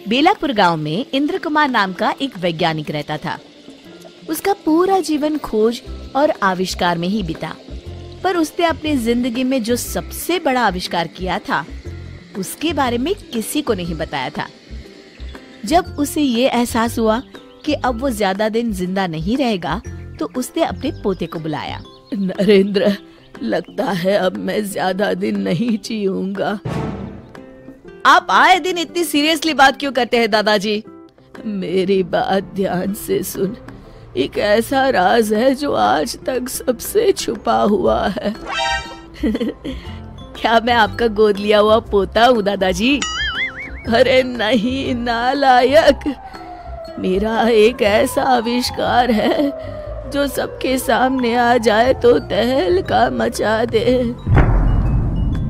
बेलापुर गांव में इंद्र कुमार नाम का एक वैज्ञानिक रहता था। उसका पूरा जीवन खोज और आविष्कार में ही बीता, पर उसने अपनी जिंदगी में जो सबसे बड़ा आविष्कार किया था उसके बारे में किसी को नहीं बताया था। जब उसे ये एहसास हुआ कि अब वो ज्यादा दिन जिंदा नहीं रहेगा, तो उसने अपने पोते को बुलाया। नरेंद्र, लगता है अब मैं ज्यादा दिन नहीं जीऊंगा। आप आए दिन इतनी सीरियसली बात क्यों करते हैं दादाजी? मेरी बात ध्यान से सुन। एक ऐसा राज है जो आज तक सबसे छुपा हुआ है। क्या मैं आपका गोद लिया हुआ पोता हूँ दादाजी? अरे नहीं नालायक, मेरा एक ऐसा आविष्कार है जो सबके सामने आ जाए तो तहलका मचा दे।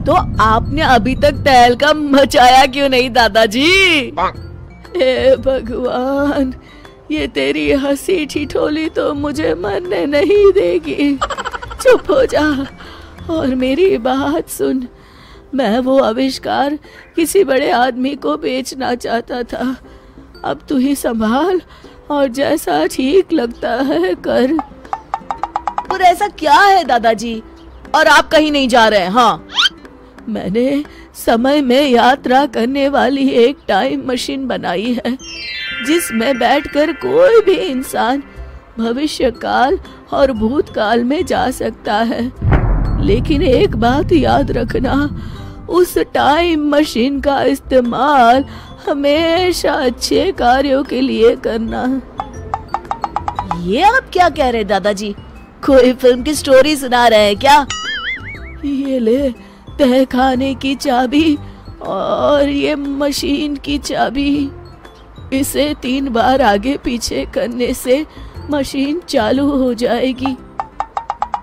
तो आपने अभी तक तहलका मचाया क्यों नहीं दादाजी? हे भगवान, ये तेरी हंसी ठिठोली तो मुझे मरने नहीं देगी। चुप हो जा और मेरी बात सुन। मैं वो आविष्कार किसी बड़े आदमी को बेचना चाहता था। अब तू ही संभाल और जैसा ठीक लगता है कर। पर ऐसा क्या है दादाजी? और आप कहीं नहीं जा रहे हैं? हाँ, मैंने समय में यात्रा करने वाली एक टाइम मशीन बनाई है, जिसमें बैठकर कोई भी इंसान भविष्य काल और भूतकाल में जा सकता है। लेकिन एक बात याद रखना, उस टाइम मशीन का इस्तेमाल हमेशा अच्छे कार्यों के लिए करना। ये आप क्या कह रहे हैं दादाजी? कोई फिल्म की स्टोरी सुना रहे हैं क्या? ये ले तहखाने की चाबी और ये मशीन की चाबी। इसे 3 बार आगे पीछे करने से मशीन चालू हो जाएगी।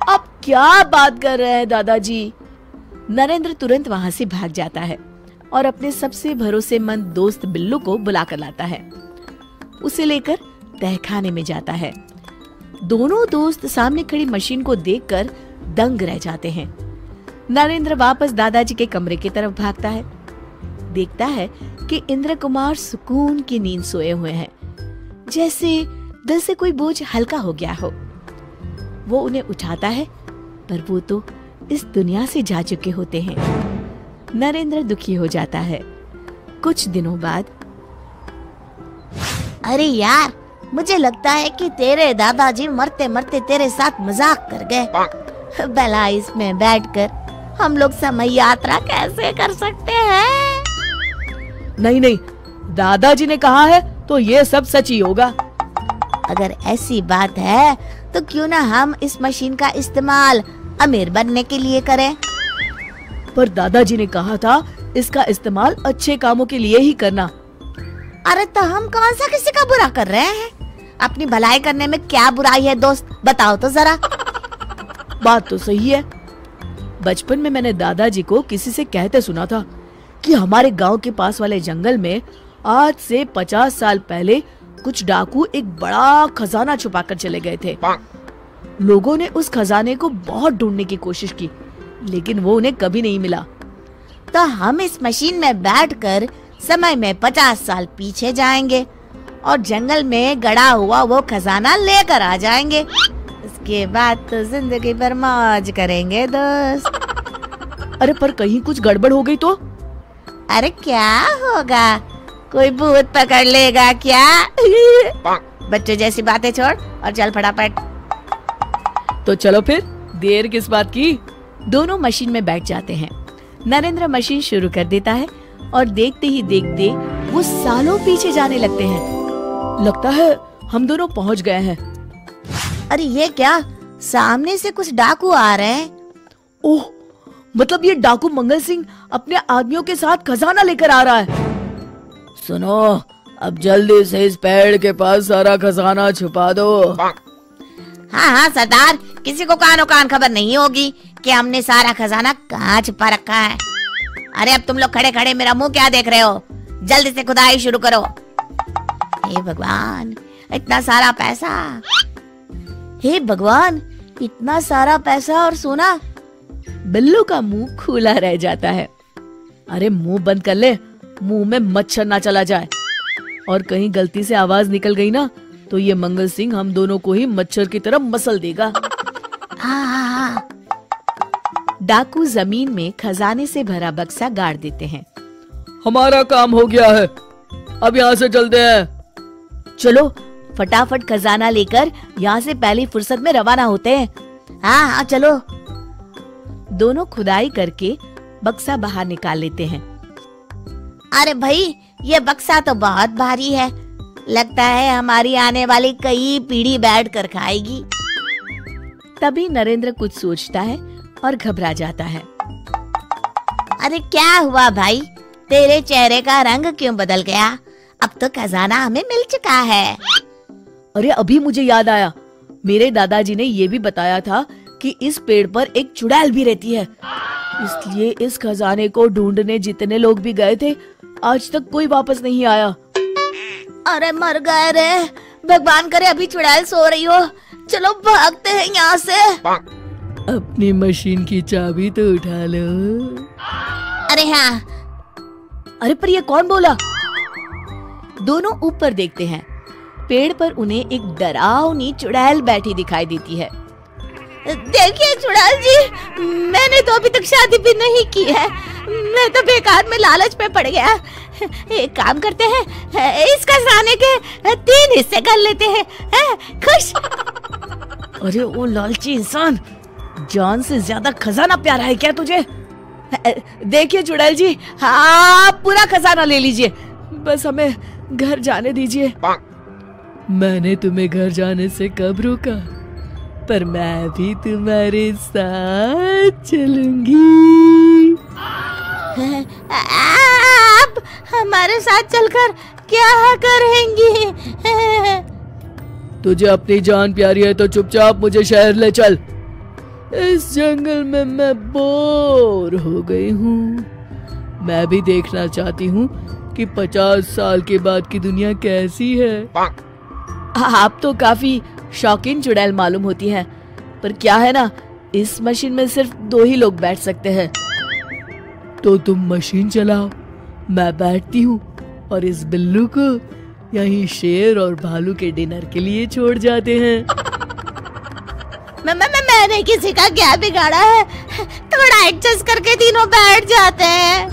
आप क्या बात कर रहे हैं दादाजी? नरेंद्र तुरंत वहां से भाग जाता है और अपने सबसे भरोसेमंद दोस्त बिल्लू को बुला कर लाता है। उसे लेकर तहखाने में जाता है। दोनों दोस्त सामने खड़ी मशीन को देखकर दंग रह जाते हैं। नरेंद्र वापस दादाजी के कमरे की तरफ भागता है। देखता है कि इंद्र कुमार सुकून की नींद सोए हुए हैं, जैसे दिल से कोई बोझ हल्का हो गया हो। वो उन्हें उठाता है, पर वो तो इस दुनिया से जा चुके होते हैं। नरेंद्र दुखी हो जाता है। कुछ दिनों बाद, अरे यार, मुझे लगता है कि तेरे दादाजी मरते मरते तेरे साथ मजाक कर गए। भला इसमें बैठकर हम लोग समय यात्रा कैसे कर सकते हैं? नहीं नहीं, दादाजी ने कहा है तो ये सब सच ही होगा। अगर ऐसी बात है तो क्यों ना हम इस मशीन का इस्तेमाल अमीर बनने के लिए करें? पर दादाजी ने कहा था इसका इस्तेमाल अच्छे कामों के लिए ही करना। अरे तो हम कौन सा किसी का बुरा कर रहे हैं? अपनी भलाई करने में क्या बुराई है दोस्त, बताओ तो जरा। बात तो सही है। बचपन में मैंने दादाजी को किसी से कहते सुना था कि हमारे गांव के पास वाले जंगल में आज से 50 साल पहले कुछ डाकू एक बड़ा खजाना छुपाकर चले गए थे। लोगों ने उस खजाने को बहुत ढूंढने की कोशिश की, लेकिन वो उन्हें कभी नहीं मिला। तो हम इस मशीन में बैठकर समय में 50 साल पीछे जाएंगे और जंगल में गड़ा हुआ वो खजाना लेकर आ जाएंगे। इसके बाद तो जिंदगी भर मौज करेंगे दोस्त। अरे पर कहीं कुछ गड़बड़ हो गई तो? अरे क्या होगा, कोई भूत पकड़ लेगा क्या? बच्चों जैसी बातें छोड़ और चल फटाफट। तो चलो फिर, देर किस बात की? दोनों मशीन में बैठ जाते हैं। नरेंद्र मशीन शुरू कर देता है और देखते ही देखते वो सालों पीछे जाने लगते हैं। लगता है हम दोनों पहुंच गए हैं। अरे ये क्या, सामने से कुछ डाकू आ रहे हैं। ओह, मतलब ये डाकू मंगल सिंह अपने आदमियों के साथ खजाना लेकर आ रहा है। सुनो, अब जल्दी से इस पेड़ के पास सारा खजाना छुपा दो। हाँ हाँ सरदार, किसी को कानो कान खबर नहीं होगी कि हमने सारा खजाना कहाँ छुपा रखा है। अरे अब तुम लोग खड़े खड़े मेरा मुंह क्या देख रहे हो? जल्दी से खुदाई शुरू करो। हे भगवान, इतना सारा पैसा! हे भगवान, इतना सारा पैसा और सोना! बिल्लू का मुंह खुला रह जाता है। अरे मुंह बंद कर ले, मुंह में मच्छर ना चला जाए। और कहीं गलती से आवाज निकल गई ना तो ये मंगल सिंह हम दोनों को ही मच्छर की तरह मसल देगा। हाँ। डाकू जमीन में खजाने से भरा बक्सा गाड़ देते हैं। हमारा काम हो गया है, अब यहाँ से चलते हैं। चलो फटाफट खजाना लेकर यहाँ से पहली फुर्सत में रवाना होते हैं। हाँ हाँ चलो। दोनों खुदाई करके बक्सा बाहर निकाल लेते हैं। अरे भाई ये बक्सा तो बहुत भारी है, लगता है हमारी आने वाली कई पीढ़ी बैठ कर खाएगी। तभी नरेंद्र कुछ सोचता है और घबरा जाता है। अरे क्या हुआ भाई, तेरे चेहरे का रंग क्यों बदल गया? अब तो खजाना हमें मिल चुका है। अरे अभी मुझे याद आया, मेरे दादाजी ने ये भी बताया था कि इस पेड़ पर एक चुड़ैल भी रहती है, इसलिए इस खजाने को ढूंढने जितने लोग भी गए थे आज तक कोई वापस नहीं आया। अरे मर गए रे, भगवान करे अभी चुड़ैल सो रही हो। चलो भागते हैं यहाँ से। अपनी मशीन की चाबी तो उठा लो। अरे हाँ। अरे पर ये कौन बोला? दोनों ऊपर देखते हैं, पेड़ पर उन्हें एक डरावनी चुड़ैल बैठी दिखाई देती है। देखिए चुड़ैल जी, मैंने तो अभी तक शादी भी नहीं की है, मैं तो बेकार में लालच में पड़ गया। एक काम करते हैं, इस खजाने के 3 हिस्से कर लेते हैं, खुश। अरे वो लालची इंसान, जान से ज्यादा खजाना प्यारा है क्या तुझे? देखिए चुड़ैल जी, हाँ पूरा खजाना ले लीजिए, बस हमें घर जाने दीजिए। मैंने तुम्हें घर जाने से कब रोका, पर मैं भी तुम्हारे साथ चलूंगी। आप हमारे साथ चलकर क्या करेंगी? तुझे अपनी जान प्यारी है तो चुपचाप मुझे शहर ले चल। इस जंगल में मैं बोर हो गई हूँ, मैं भी देखना चाहती हूँ कि 50 साल के बाद की दुनिया कैसी है। आप तो काफी शौकीन चुड़ैल मालूम होती है, पर क्या है ना, इस मशीन में सिर्फ 2 ही लोग बैठ सकते हैं। तो तुम मशीन चलाओ, मैं बैठती हूँ और इस बिल्लू को यहीं शेर और भालू के डिनर के लिए छोड़ जाते हैं। मैंने किसी का क्या बिगाड़ा है, थोड़ा एडजस्ट करके तीनों बैठ जाते हैं।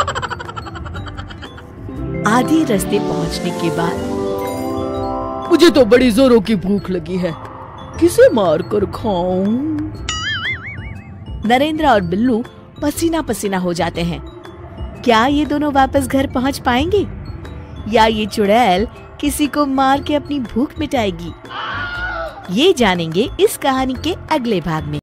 आधे रास्ते पहुंचने के बाद मुझे तो बड़ी जोरों की भूख लगी है, किसे मार कर खाऊं? नरेंद्र और बिल्लू पसीना पसीना हो जाते हैं। क्या ये दोनों वापस घर पहुंच पाएंगे या ये चुड़ैल किसी को मार के अपनी भूख मिटाएगी? ये जानेंगे इस कहानी के अगले भाग में।